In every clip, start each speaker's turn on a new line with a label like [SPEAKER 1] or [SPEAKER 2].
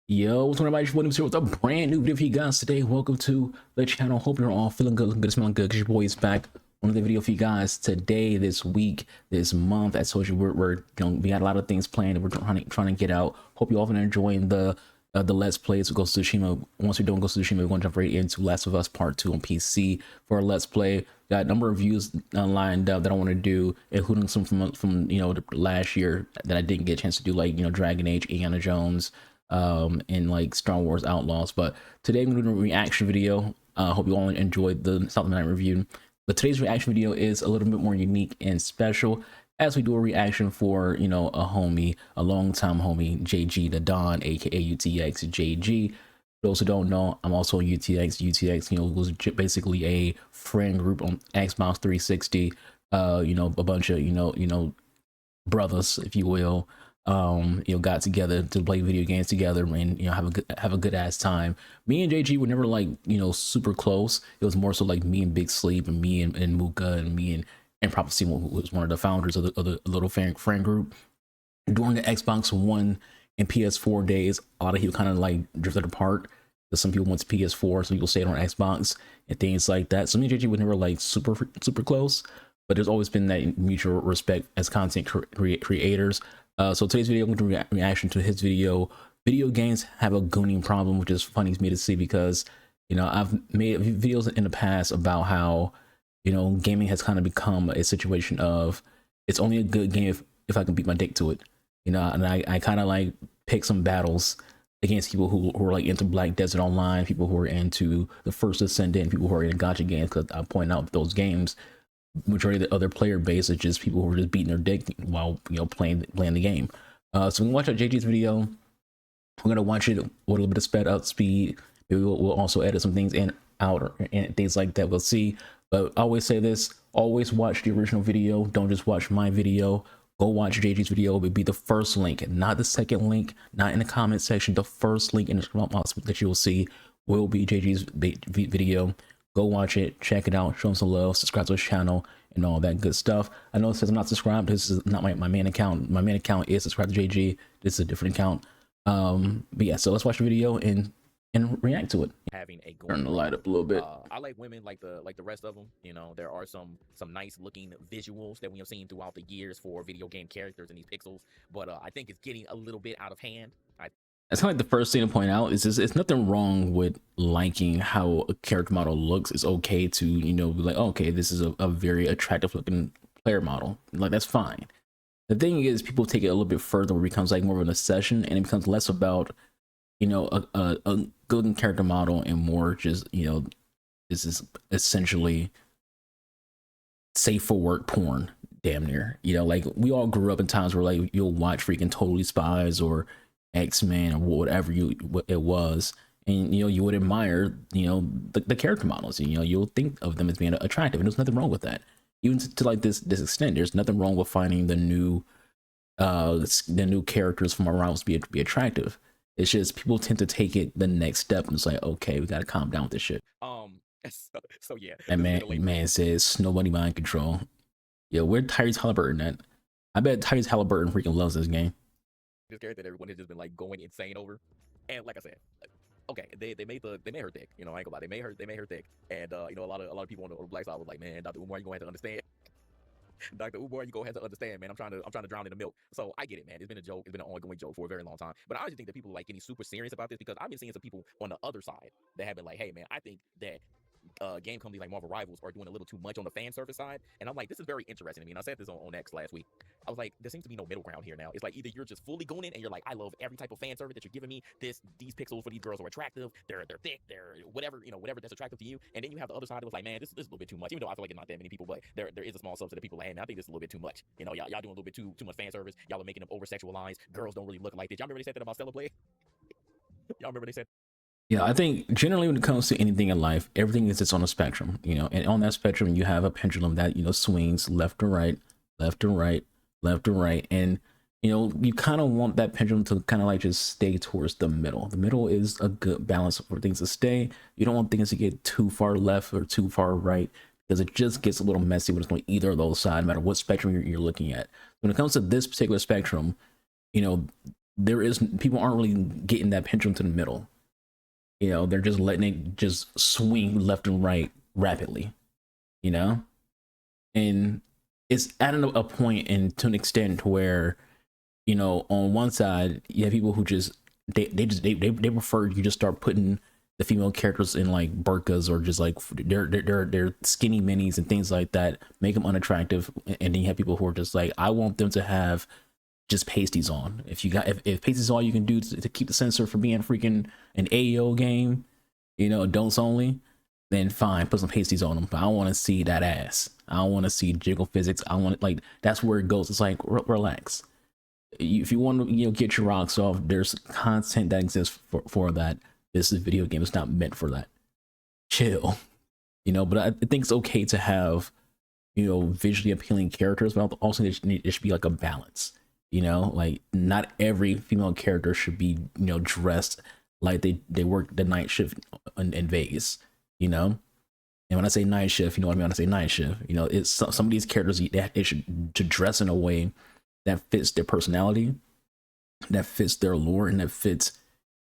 [SPEAKER 1] Yo, what's going on, everybody? It's here with a brand new video for you guys today. Welcome to the channel. Hope you're all feeling good, looking good, smelling good, because your boy is back. Another video for you guys today, this week, this month. As told you, we got a lot of things planned that we're trying to get out. Hope you all been enjoying the Let's Plays of Ghost of Tsushima. Once we're done Ghost of Tsushima, we're going to jump right into Last of Us Part 2 on PC for our Let's Play. Got a number of views lined up that I want to do, including some from last year that I didn't get a chance to do, like Dragon Age, Indiana Jones, and like Star Wars Outlaws. But today I'm doing a reaction video. Hope you all enjoyed the South Night review. But today's reaction video is a little bit more unique and special, as we do a reaction for a longtime homie, JGtheDon, aka UTxJG. For those who don't know, I'm also UTx, was basically a friend group on Xbox 360. A bunch of brothers, if you will, got together to play video games together and have a good ass time. Me and JG were never like super close. It was more so like me and Big Sleep and me and Muka and me and Prophecy, who was one of the founders of the little friend group. During the Xbox One and PS4 days, a lot of people kind of like drifted apart. Because some people went to PS4, some people stayed on Xbox and things like that. So me and JG were never like super close, but there's always been that mutual respect as content creators. So today's video, I'm going to do a reaction to his video. Video games have a gooning problem, which is funny to me to see, because I've made videos in the past about how gaming has kind of become a situation of it's only a good game if I can beat my dick to it. And I kind of like pick some battles against people who are like into Black Desert Online, people who are into the First Ascendant, people who are in gacha games, because I point out those games, majority of the other player base is just people who are just beating their dick while playing the game. So we can watch out JG's video. We're gonna watch it with a little bit of sped up speed. Maybe we'll also edit some things in out and things like that. We'll see. But I always say this: always watch the original video. Don't just watch my video. Go watch JG's video. It will be the first link, not the second link, not in the comment section. The first link in the description box that you will see will be JG's video. Go watch it, check it out, show him some love, subscribe to his channel, and all that good stuff. I know it says I'm not subscribed. This is not my main account. My main account is subscribed to JG. This is a different account. But yeah, so let's watch the video and react to it.
[SPEAKER 2] Having a
[SPEAKER 1] Turn the light up a little bit.
[SPEAKER 2] I like women like the rest of them. There are some nice looking visuals that we have seen throughout the years for video game characters and these pixels, but I think it's getting a little bit out of hand.
[SPEAKER 1] That's kind of like the first thing to point out is it's nothing wrong with liking how a character model looks. It's okay to be like, oh, okay, this is a very attractive looking player model. Like, that's fine. The thing is, people take it a little bit further, where it becomes like more of an obsession, and it becomes less about a good character model and more just this is essentially safe for work porn, damn near. Like, we all grew up in times where like you'll watch freaking Totally Spies or X-Men or whatever it was, and you would admire the character models, and you'll think of them as being attractive, and there's nothing wrong with that. Even to like this extent, there's nothing wrong with finding the new characters from around to be attractive. It's just people tend to take it the next step and it's like, okay, we gotta calm down with this shit.
[SPEAKER 2] So yeah,
[SPEAKER 1] And man says nobody mind control. Yeah, where Tyrese Halliburton at? I bet Tyrese Halliburton freaking loves this game.
[SPEAKER 2] this character that everyone has just been like going insane over, and like I said, okay, they made her thick. I ain't gonna lie, they made her thick, and a lot of people on the black side was like, man, Dr. Umar, you gonna have to understand. Dr. Umar, you gonna have to understand, man. I'm trying to drown in the milk. So I get it, man. It's been a joke. It's been an ongoing joke for a very long time. But I honestly think that people are like getting super serious about this, because I've been seeing some people on the other side that have been like, hey, man, I think that game companies like Marvel Rivals are doing a little too much on the fan service side. And I'm like, this is very interesting to me. And I said this on X last week. I was like, there seems to be no middle ground here now. It's like either you're just fully going in and you're like, I love every type of fan service that you're giving me. These pixels for these girls are attractive. They're thick. They're whatever, whatever that's attractive to you. And then you have the other side that was like, man, this is a little bit too much. Even though I feel like it's not that many people, but there is a small subset of people like, hey, man, I think this is a little bit too much. Y'all doing a little bit too much fan service. Y'all are making them over sexualized. Girls don't really look like this. Y'all remember they said that about Stella Blade? Y'all remember they said?
[SPEAKER 1] Yeah, I think generally when it comes to anything in life, everything is just on a spectrum, and on that spectrum, you have a pendulum that, swings left to right, left to right, left to right. And, you kind of want that pendulum to kind of like just stay towards the middle. The middle is a good balance for things to stay. You don't want things to get too far left or too far right, because it just gets a little messy when it's on either of those sides, no matter what spectrum you're looking at. When it comes to this particular spectrum, people aren't really getting that pendulum to the middle. You know, they're just letting it just swing left and right rapidly, you know? And it's at a point and to an extent where, you know, on one side, you have people who just they prefer you just start putting the female characters in like burkas or just like they're skinny minis and things like that, make them unattractive. And then you have people who are just like, I want them to have just pasties on. If pasties is all you can do to keep the censor from being freaking an AO game, you know, adults only, then fine, put some pasties on them. But I don't want to see that ass. I don't want to see jiggle physics. I want like, that's where it goes. It's like, relax. If you want to, you know, get your rocks off, there's content that exists for that. This is a video game. It's not meant for that. Chill, you know. But I think it's okay to have, you know, visually appealing characters, but also there should be like a balance. You know, like not every female character should be, you know, dressed like they work the night shift in Vegas. You know, and when I say night shift, you know what I mean. When I say night shift, you know, it's some of these characters they should to dress in a way that fits their personality, that fits their lore, and that fits,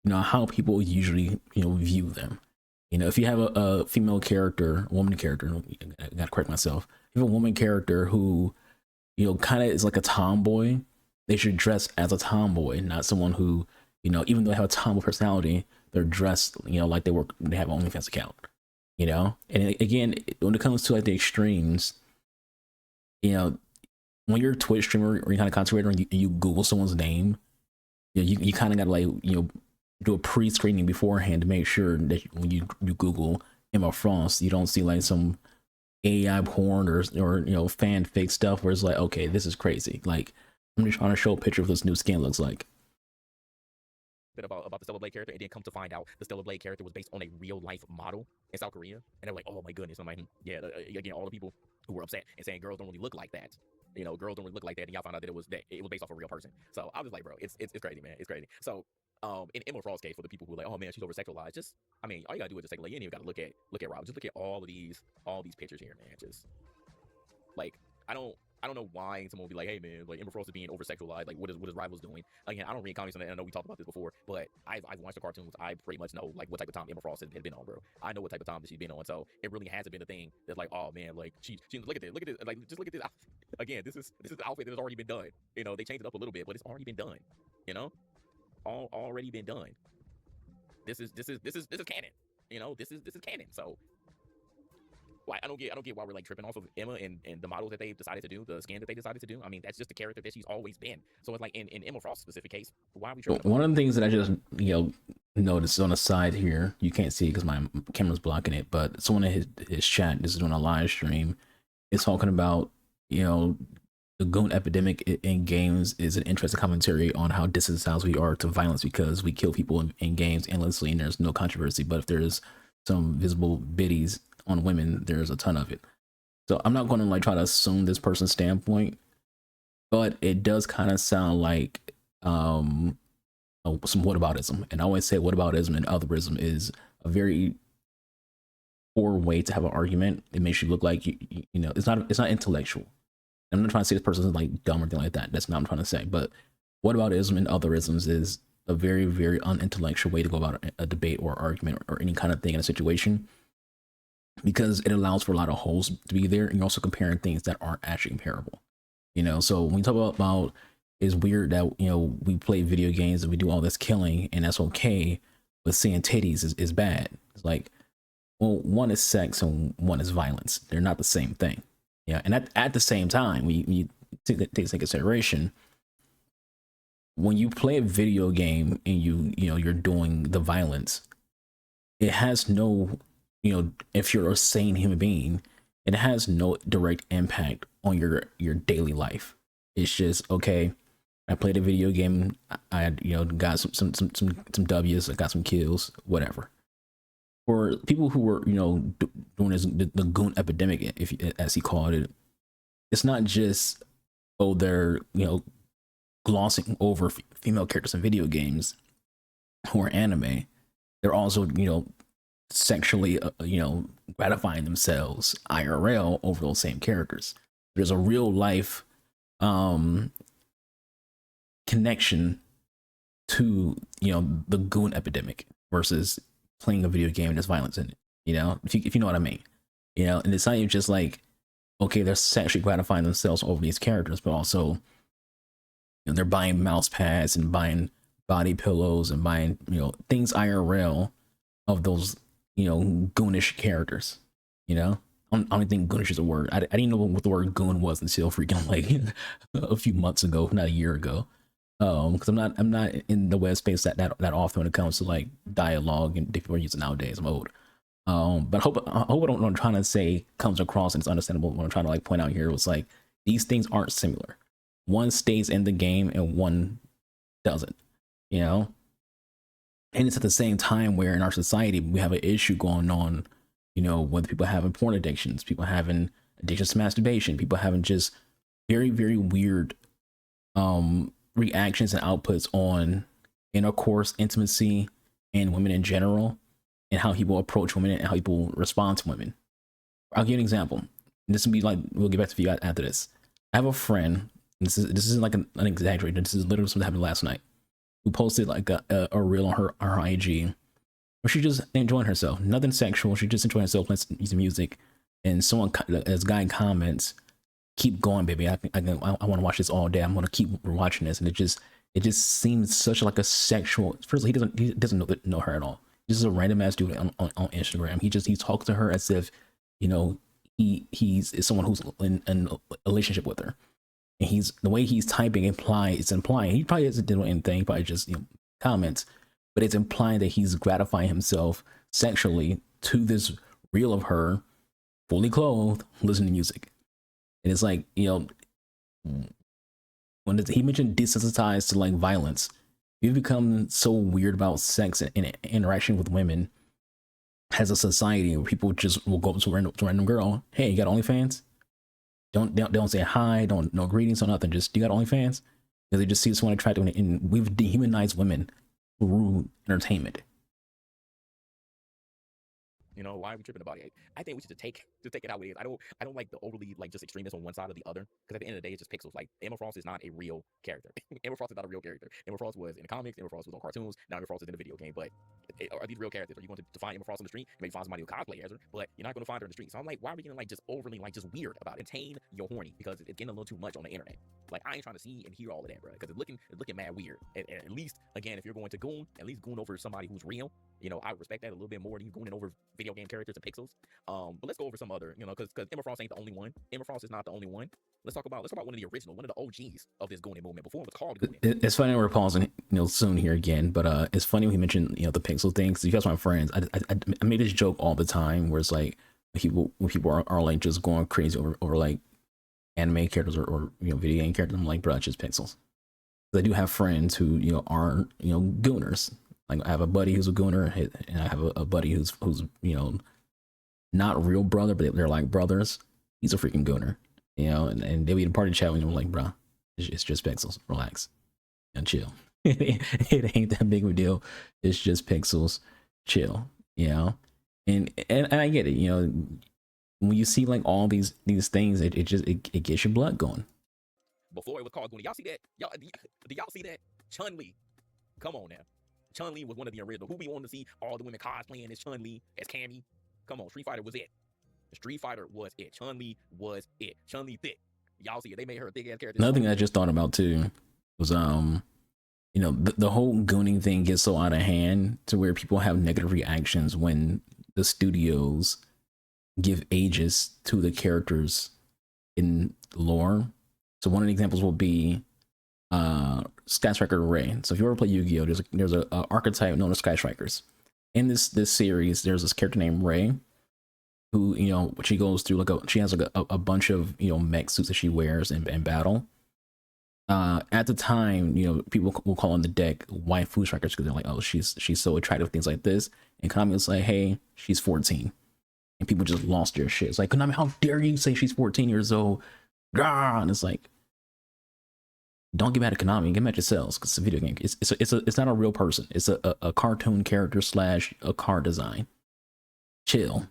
[SPEAKER 1] you know, how people usually, you know, view them. You know, if you have a female character, a woman character, I gotta correct myself. If you have a woman character who, you know, kind of is like a tomboy, they should dress as a tomboy, not someone who, you know, even though they have a tomboy personality, they're dressed, you know, like they have an OnlyFans account, you know? And again, when it comes to like the extremes, you know, when you're a Twitch streamer or you're kind of content creator and you Google someone's name, you know, you kind of got to like, you know, do a pre-screening beforehand to make sure that when you Google Emma Frost, you don't see like some AI porn or you know, fan fake stuff where it's like, okay, this is crazy. Like, I'm just trying to show a picture of what this new skin looks like.
[SPEAKER 2] Bit about the Stellar Blade character, and then come to find out the Stellar Blade character was based on a real life model in South Korea, and they're like, oh my goodness. I'm like, yeah, again, all the people who were upset and saying girls don't really look like that. You know, girls don't really look like that, and y'all found out that it was based off a real person. So I was like, bro, it's crazy, man, it's crazy. So in Emma Frost's case, for the people who are like, oh man, she's over sexualized, just, I mean, all you gotta do is just like, you ain't even gotta look at Rob, just look at all these pictures here, man. Just like, I don't know why someone would be like, hey man, like Emma Frost is being over sexualized. Like, what is Rivals doing? Again, I don't read comics, and I know we talked about this before, but I've watched the cartoons. I pretty much know like what type of time Emma Frost has been on, bro. I know what type of time that she's been on, so it really hasn't been a thing that's like, oh man, like she look at this, like just look at this. Again, this is the outfit that has already been done. You know, they changed it up a little bit, but it's already been done. You know, already been done. This is canon. You know, this is canon. So. Why I don't get why we're like tripping off of Emma and the models that they decided to do, the skin that they decided to do. I mean, that's just the character that she's always been. So it's like in Emma Frost's specific case, why are we tripping?
[SPEAKER 1] One of the things that I just, you know, noticed on the side here, you can't see it because my camera's blocking it, but someone in his chat, this is doing a live stream, is talking about, you know, the goon epidemic in games is an interesting commentary on how desensitized we are to violence because we kill people in games endlessly and there's no controversy. But if there's some visible biddies on women, there's a ton of it. So I'm not going to like try to assume this person's standpoint, but it does kind of sound like some whataboutism. And I always say whataboutism and otherism is a very poor way to have an argument. It makes you look like you know, it's not intellectual. I'm not trying to say this person is like dumb or anything like that. That's not what I'm trying to say. But whataboutism and otherisms is a very, very unintellectual way to go about a debate or argument or any kind of thing in a situation, because it allows for a lot of holes to be there, and you're also comparing things that aren't actually comparable. You know, so when you talk about it's weird that, you know, we play video games and we do all this killing and that's okay, but seeing titties is bad. It's like, well, one is sex and one is violence. They're not the same thing. Yeah, and at the same time, when you take into consideration, when you play a video game and you know you're doing the violence, it has no, you know, if you're a sane human being, it has no direct impact on your daily life. It's just, okay, I played a video game, I you know, got some W's, I got some kills, whatever. For people who were, you know, doing this, the goon epidemic, as he called it, it's not just, oh, they're, you know, glossing over female characters in video games who are anime. They're also, you know, sexually, you know, gratifying themselves IRL over those same characters. There's a real life connection to, you know, the goon epidemic versus playing a video game and there's violence in it. You know, if you know what I mean. You know, and it's not even just like, okay, they're sexually gratifying themselves over these characters, but also, you know, they're buying mouse pads and buying body pillows and buying, you know, things IRL of those, you know, goonish characters. You know, I don't think goonish is a word. I didn't know what the word goon was until freaking like a few months ago, not a year ago. Because I'm not in the web space that often when it comes to like dialogue and different words nowadays. I'm old. But I hope what I'm trying to say comes across and it's understandable. What I'm trying to like point out here was like these things aren't similar. One stays in the game and one doesn't. You know, and it's at the same time where in our society we have an issue going on. You know, with people having porn addictions, people having addictions to masturbation, people having just very weird reactions and outputs on intercourse, intimacy, and women in general, and how people approach women and how people respond to women. I'll give you an example. This will be like, we'll get back to you after this. I have a friend, this isn't like an exaggeration, this is literally something that happened last night, who posted like a reel on her IG where she just enjoying herself, nothing sexual, she just enjoying herself, playing some music, and someone, as guy comments, keep going, baby. I want to watch this all day. I'm gonna keep watching this, and it just seems such like a sexual. First, he doesn't know her at all. This is a random ass dude on Instagram. He talks to her as if, you know, he's someone who's in a relationship with her, and the way he's typing it's implying he probably doesn't do anything. He probably just, you know, comments, but it's implying that he's gratifying himself sexually to this reel of her fully clothed listening to music. And it's like, you know, when he mentioned desensitized to like violence, we've become so weird about sex and interaction with women as a society where people just will go up to a random girl. Hey, you got OnlyFans? Don't say hi, no greetings or nothing. Just, you got OnlyFans? Because they just see someone attractive, and we've dehumanized women through entertainment.
[SPEAKER 2] You know, why are we tripping about it? I think we should just take it out with it. I don't like the overly like just extremists on one side or the other, because at the end of the day, it's just pixels. Like Emma Frost is not a real character. Emma Frost is not a real character. Emma Frost was in the comics. Emma Frost was on cartoons. Now Emma Frost is in a video game. But are these real characters? Are you going to find Emma Frost on the street? Maybe find somebody who cosplay as her, but you're not going to find her in the street. So I'm like, why are we getting like just overly like just weird about it? Contain your horny, because it's getting a little too much on the internet. Like, I ain't trying to see and hear all of that, bro, because it's looking mad weird. And at least, again, if you're going to goon, at least goon over somebody who's real. You know, I respect that a little bit more than you gooning over video game characters and pixels. But let's go over some other, you know, because Emma Frost ain't the only one. Emma Frost is not the only one. Let's talk about one of the original, one of the OGs of this gooning movement. Before it was called gooning.
[SPEAKER 1] It's funny we're pausing, you know, soon here again, but it's funny when he mentioned, you know, the pixel thing. Because you guys are my friends. I made this joke all the time where it's like when people are like just going crazy over like anime characters or you know, video game characters. I'm like, bro, it's just pixels. I do have friends who, you know, are, you know, gooners. Like, I have a buddy who's a gooner, and I have a buddy who's you know, not real brother, but they're like brothers. He's a freaking gooner, you know, and they'll be in a party chat and you're like, bro, it's just pixels, relax and chill. It ain't that big of a deal. It's just pixels, chill, you know. And I get it, you know, when you see like all these things, it gets your blood going.
[SPEAKER 2] Before it was called gooning. Y'all see that? Do y'all see that? Chun-Li. Come on now. Chun-Li was one of the original. Who we want to see all the women cosplaying as Chun-Li, as Cammy? Come on, Street Fighter was it. Street Fighter was it. Chun-Li was it. Chun-Li thick. Y'all see it. They made her a thick ass character.
[SPEAKER 1] Another thing I just thought about too was you know, the whole gooning thing gets so out of hand to where people have negative reactions when the studios give ages to the characters in lore. So one of the examples will be Sky Striker Ray. So if you ever play Yu-Gi-Oh, there's a archetype known as Sky Strikers. In this series, there's this character named Ray, who, you know, she goes through she has like a bunch of, you know, mech suits that she wears in battle. At the time, you know, people will call on the deck waifu strikers because they're like, oh, she's so attractive, things like this. And Konami was like, hey, she's 14. And people just lost their shit. It's like, Konami, how dare you say she's 14 years old? And it's like, don't get mad at Konami, get mad at yourselves, because it's a video game. It's not a real person. It's a cartoon character / a car design. Chill.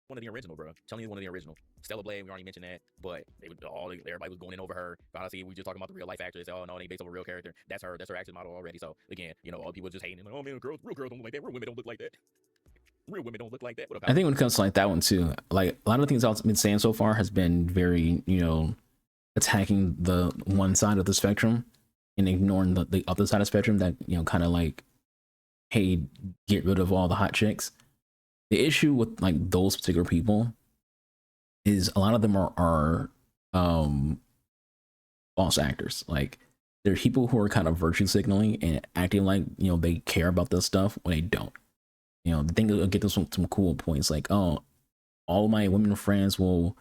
[SPEAKER 2] one of the original, bro. Chun-Li is one of the original. Stella Blade, we already mentioned that, but everybody was going in over her. Honestly, we just talking about the real life actress. Oh no, they based on a real character. That's her action model already. So again, all people just hating. Like, oh man, real girls don't look like that. Real women don't look like that. Real women don't look like that. What about
[SPEAKER 1] I think when it comes to like that one too, like a lot of the things I've been saying so far has been very, attacking the one side of the spectrum and ignoring the other side of the spectrum that, kind of like, hey, get rid of all the hot chicks. The issue with like those particular people is a lot of them are false actors. Like there are people who are kind of virtue signaling and acting like, they care about this stuff when they don't. The thing will get them some cool points like, oh, all my women friends will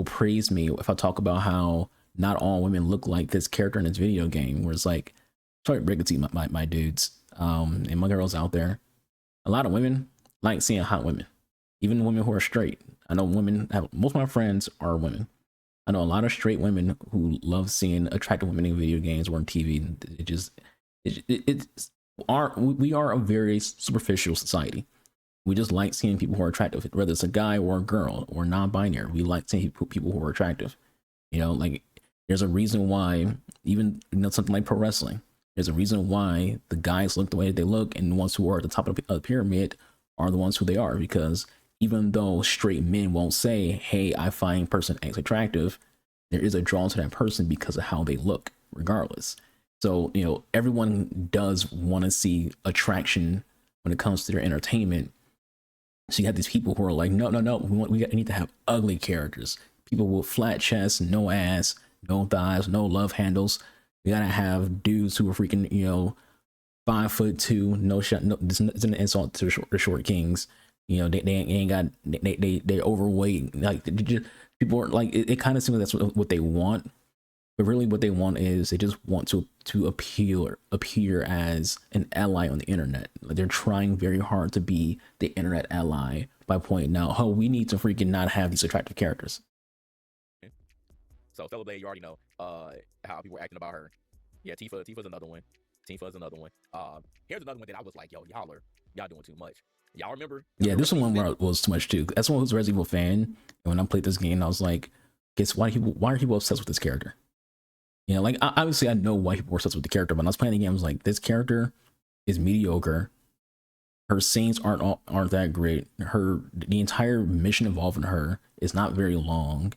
[SPEAKER 1] praise me if I talk about how not all women look like this character in this video game. Where it's like, sorry, break it to you, my dudes, and my girls out there. A lot of women like seeing hot women, even women who are straight. I know most of my friends are women. I know a lot of straight women who love seeing attractive women in video games or on TV. We are a very superficial society. We just like seeing people who are attractive, whether it's a guy or a girl or non-binary. We like seeing people who are attractive. Like there's a reason why even something like pro wrestling. There's a reason why the guys look the way they look, and the ones who are at the top of the pyramid are the ones who they are. Because even though straight men won't say, "Hey, I find person X attractive," there is a draw to that person because of how they look, regardless. So everyone does want to see attraction when it comes to their entertainment. So you have these people who are like, no, we need to have ugly characters. People with flat chests, no ass, no thighs, no love handles. We gotta have dudes who are freaking, 5'2", no shot. No, this is an insult to the short kings. They ain't got, they overweight. Like people are like, it kind of seems like that's what they want. But really what they want is they just want to appear as an ally on the internet. Like they're trying very hard to be the internet ally by pointing out, oh, we need to freaking not have these attractive characters.
[SPEAKER 2] So Stella Blade, you already know how people were acting about her. Yeah, Tifa's another one. Tifa's another one. Here's another one that I was like, yo, y'all doing too much. Y'all remember?
[SPEAKER 1] Yeah, this one was too much too. That's one who's a Resident Evil fan. And when I played this game, I was like, guess why are people obsessed with this character? Like obviously I know why people were obsessed with the character, but when I was playing the game, I was like, this character is mediocre. Her scenes aren't that great. The entire mission involving her is not very long.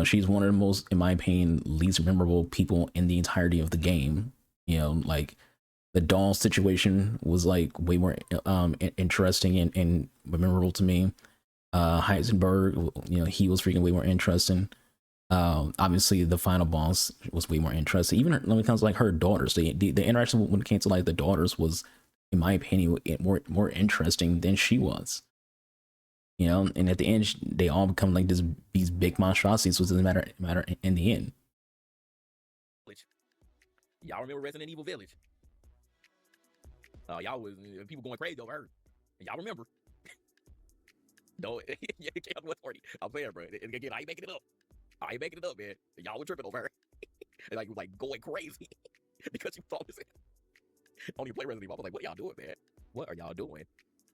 [SPEAKER 1] She's one of the most, in my opinion, least memorable people in the entirety of the game. Like the doll situation was like way more interesting and memorable to me. Heisenberg, he was freaking way more interesting. Obviously the final boss was way more interesting. Even when it comes to like her daughters, the interaction when it came to like the daughters was, in my opinion, more interesting than she was. And at the end they all become like these big monstrosities, so it doesn't matter in the end.
[SPEAKER 2] Y'all remember Resident Evil Village? Y'all was people going crazy over her. Y'all remember? No, yeah, I'm saying, bro. Again, I ain't making it up, man. Y'all were tripping over her. like going crazy because you thought this. I don't even play Resident Evil. I was like, what y'all doing, man? What are y'all doing?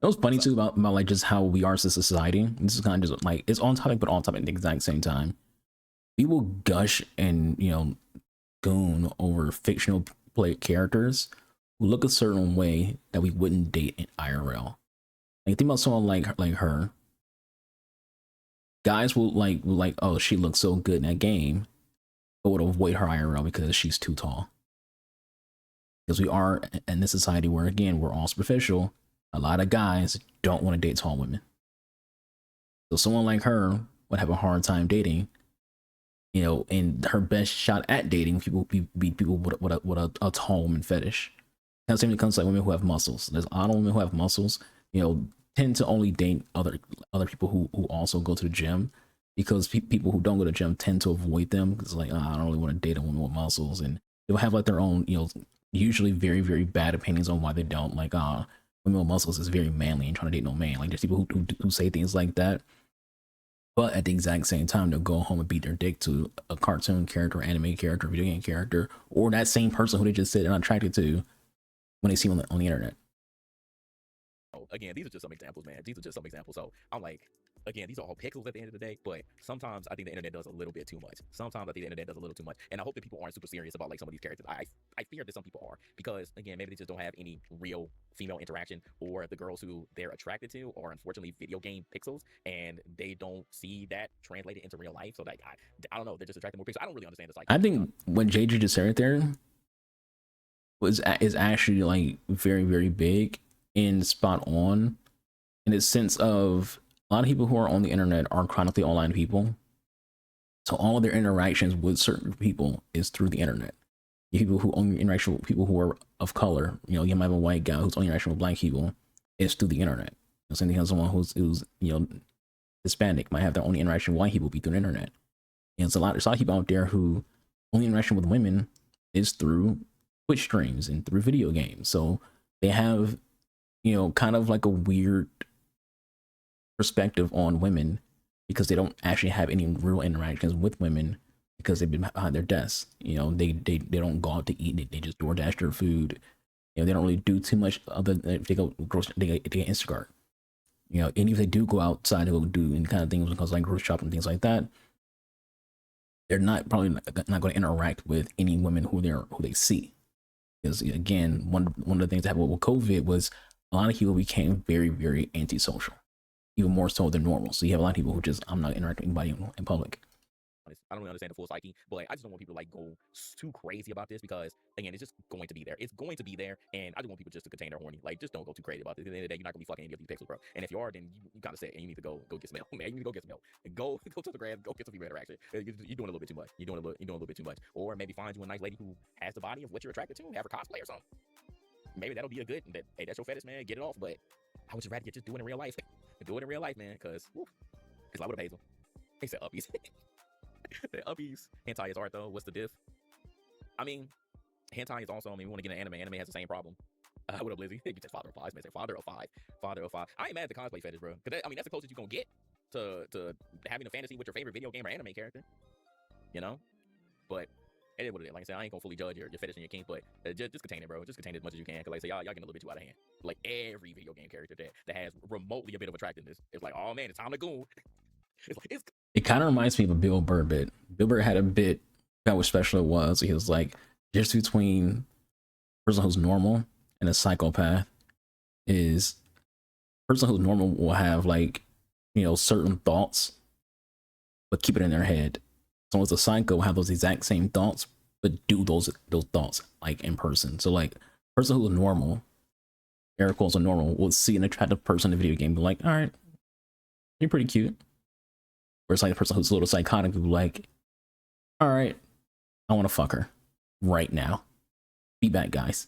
[SPEAKER 1] It was funny too about like just how we are as a society. This is kind of just like, it's on topic but on topic at the exact same time. We will gush and goon over fictional characters who look a certain way that we wouldn't date in IRL. Like think about someone like her. Guys will like, oh, she looks so good in that game, but would avoid her IRL because she's too tall. Because we are in this society where, again, we're all superficial. A lot of guys don't want to date tall women. So someone like her would have a hard time dating, and her best shot at dating people with a tall woman fetish. Now, same when it comes to like women who have muscles. There's a lot of women who have muscles, tend to only date other people who also go to the gym, because people who don't go to the gym tend to avoid them because like, I don't really want to date a woman with muscles, and they'll have like their own, usually very, very bad opinions on why they don't. Like, women with muscles is very manly and trying to date no man. Like there's people who say things like that, but at the exact same time they'll go home and beat their dick to a cartoon character, anime character, video game character, or that same person who they just said they're not attracted to when they see them on the internet.
[SPEAKER 2] again, these are just some examples, man. These are just some examples. So I'm like, again, these are all pixels at the end of the day, but sometimes I think the internet does a little bit too much. Sometimes I think the internet does a little too much. And I hope that people aren't super serious about like some of these characters. I fear that some people are, because again, maybe they just don't have any real female interaction, or the girls who they're attracted to are unfortunately video game pixels, and they don't see that translated into real life. So like I don't know, they're just attracted more pixels. I don't really understand this. Like,
[SPEAKER 1] I think what JJ just said right there is actually like very big and spot on, in the sense of a lot of people who are on the internet are chronically online people. So all of their interactions with certain people is through the internet. People who only interact with people who are of color, you know, you might have a white guy who's only interacting with black people, is through the internet. Same thing as someone who's you know, Hispanic might have their only interaction with white people be through the internet. And there's a lot of people out there who only interaction with women is through Twitch streams and through video games. So they have, you know, kind of like a weird perspective on women, because they don't actually have any real interactions with women, because they've been behind their desks. You know, they don't go out to eat. They just DoorDash their food. You know, they don't really do too much other than if they go they get Instacart. You know, and if they do go outside to go do any kind of things, because like grocery shopping and things like that, they're probably not going to interact with any women who they see. Because again, one of the things that happened with COVID was a lot of people became very antisocial, even more so than normal. So you have a lot of people who just, I'm not interacting with anybody in public.
[SPEAKER 2] I don't really understand the full psyche, but I just don't want people to like go too crazy about this, because again, it's just going to be there. It's going to be there, and I just want people just to contain their horny. Like, just don't go too crazy about this. At the end of the day, you're not gonna be fucking any of these pixels, bro. And if you are, then you gotta say, and you need to go get some milk, man. You need to go get some milk and go to the grass, go get some female interaction. You're doing a little bit too much. You're doing a little bit too much. Or maybe find you a nice lady who has the body of what you're attracted to, and have her cosplay or something. Maybe that'll be a good. Hey, that's your fetish, man. Get it off. But I would just rather you just do it in real life. Do it in real life, man. Because it's like with a Hazel. He said uppies. The uppies. Hentai is art though. What's the diff? I mean, hentai is also, I mean, we want to get an anime. Anime has the same problem. What up, Lizzie? You said father of five. Man, say father of five. Father of five. I ain't mad at the cosplay fetish, bro. Because I mean, that's the closest you're gonna get to having a fantasy with your favorite video game or anime character. You know? But it is what it is. Like I said, I ain't gonna fully judge your fetish and your kink, but just contain it, bro. Just contain it as much as you can. Because like I say, y'all getting a little bit too out of hand. Like every video game character that has remotely a bit of attractiveness, it's like, oh man, it's time to goon.
[SPEAKER 1] It kind of reminds me of a Bill Burr bit. Bill Burr had a bit that was special. It was, he was like, just between a person who's normal and a psychopath is a person who's normal will have, like, you know, certain thoughts but keep it in their head. Someone's a psycho will have those exact same thoughts but do those thoughts like in person. So like, person who's normal, air quotes are normal, will see an attractive person in a video game and be like, all right, you're pretty cute. Whereas like a person who's a little psychotic will be like, all right, I want to fuck her right now. Be back, guys.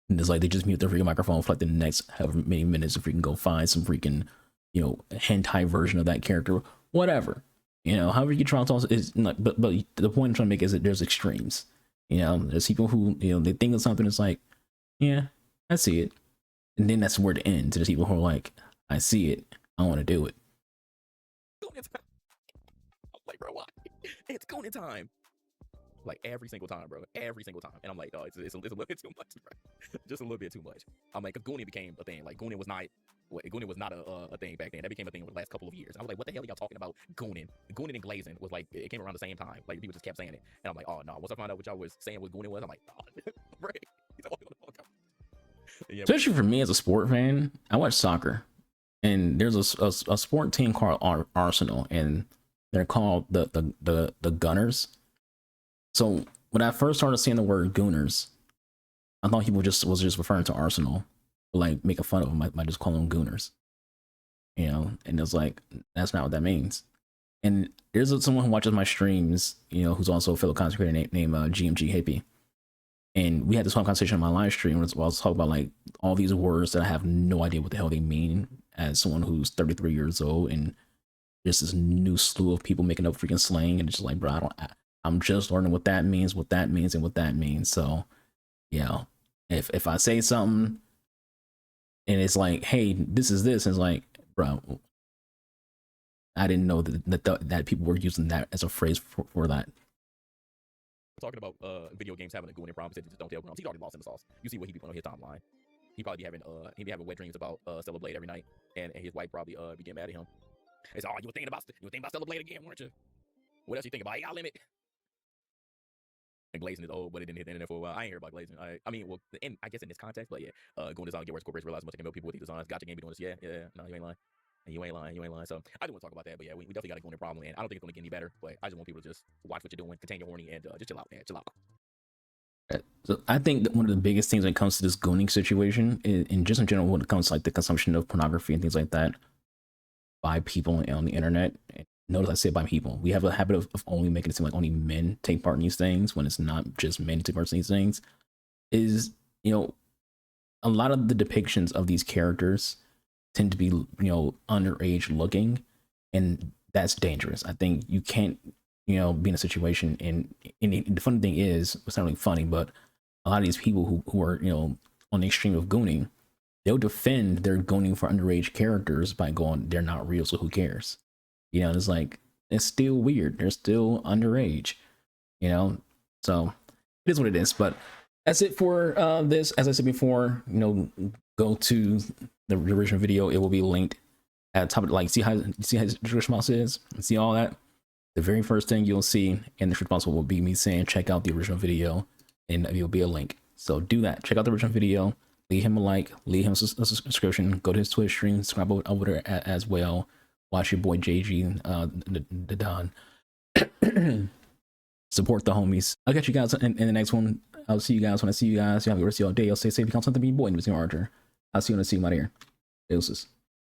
[SPEAKER 1] And it's like they just mute their freaking microphone for like the next however many minutes if we can go find some freaking, you know, hentai version of that character, whatever. You know, however you try to talk is not, but the point I'm trying to make is that there's extremes. You know, there's people who, you know, they think of something, it's like, yeah, I see it. And then that's where it ends. There's people who are like, I see it, I want to do it.
[SPEAKER 2] I'm like, bro, why? It's Gooning time. Like every single time, bro. Every single time. And I'm like, oh, it's a little bit too much, bro. Just a little bit too much. I'm like, because Gooning became a thing. Like, Gooning was not a thing back then. That became a thing over the last couple of years. I was like, what the hell are y'all talking about? Gooning and glazing was like, it came around the same time. Like, people just kept saying it. And I'm like, oh, no. Once I found out what y'all was saying what Gooning was, I'm like, oh, break. Yeah,
[SPEAKER 1] especially for me as a sport fan, I watch soccer. And there's a sport team called Arsenal, and they're called the Gunners. So when I first started seeing the word Gooners, I thought people was just referring to Arsenal, like making fun of them by just calling them Gooners. You know, and it's like, that's not what that means. And there's someone who watches my streams, you know, who's also a fellow content creator named GMG And we had this whole conversation on my live stream where I was talking about like all these words that I have no idea what the hell they mean as someone who's 33 years old, and there's this new slew of people making up freaking slang, and it's just like, bro, I'm just learning what that means, and what that means. So, you know, if I say something and it's like, hey, this is this, and it's like, bro, I didn't know that people were using that as a phrase for that.
[SPEAKER 2] Talking about video games having a Gooning problem, said just don't tell grounds. He's already lost in the sauce. You see what he be putting on his timeline. he probably be having wet dreams about Stellar Blade every night, and his wife probably be getting mad at him. It's you were thinking about Stellar Blade again, weren't you? What else you think about? Hey, I'll limit. And Glazing is old, but it didn't hit the internet for a while. I ain't hear about Glazing. I mean, well, I guess in this context, but yeah, Gooning design get worse. Corporations realize much they can know people with these designs. Gotcha game be doing this. Yeah. No, you ain't lying. And you ain't lying. So I do want to talk about that, but yeah, we definitely got a Gooning problem, and I don't think it's gonna get any better. But I just want people to just watch what you're doing, contain your horny, and just chill out, man. Chill out.
[SPEAKER 1] So I think that one of the biggest things when it comes to this Gooning situation, in just in general, when it comes to like the consumption of pornography and things like that by people on the internet. Notice I said by people. We have a habit of only making it seem like only men take part in these things when it's not just men who take part in these things. Is, you know, a lot of the depictions of these characters tend to be, you know, underage looking, and that's dangerous. I think you can't, you know, be in a situation, and the funny thing is, it's not really funny, but a lot of these people who are, you know, on the extreme of Gooning, they'll defend their Gooning for underage characters by going, they're not real, so who cares? You know, it's like, it's still weird. They're still underage, you know? So it is what it is. But that's it for this. As I said before, you know, go to the original video. It will be linked at the top of, like, see how his response is? See all that? The very first thing you'll see in the response will be me saying, check out the original video, and it will be a link. So do that. Check out the original video. Leave him a like. Leave him a subscription. Go to his Twitch stream. Subscribe over there as well. Watch your boy JG, the Don. Support the homies. I'll catch you guys in the next one. I'll see you guys when I see you guys. You have a good rest of your day. I'll stay safe. You got something to be boy, Mr. Archer. I'll see you when I see you out here. Deuces.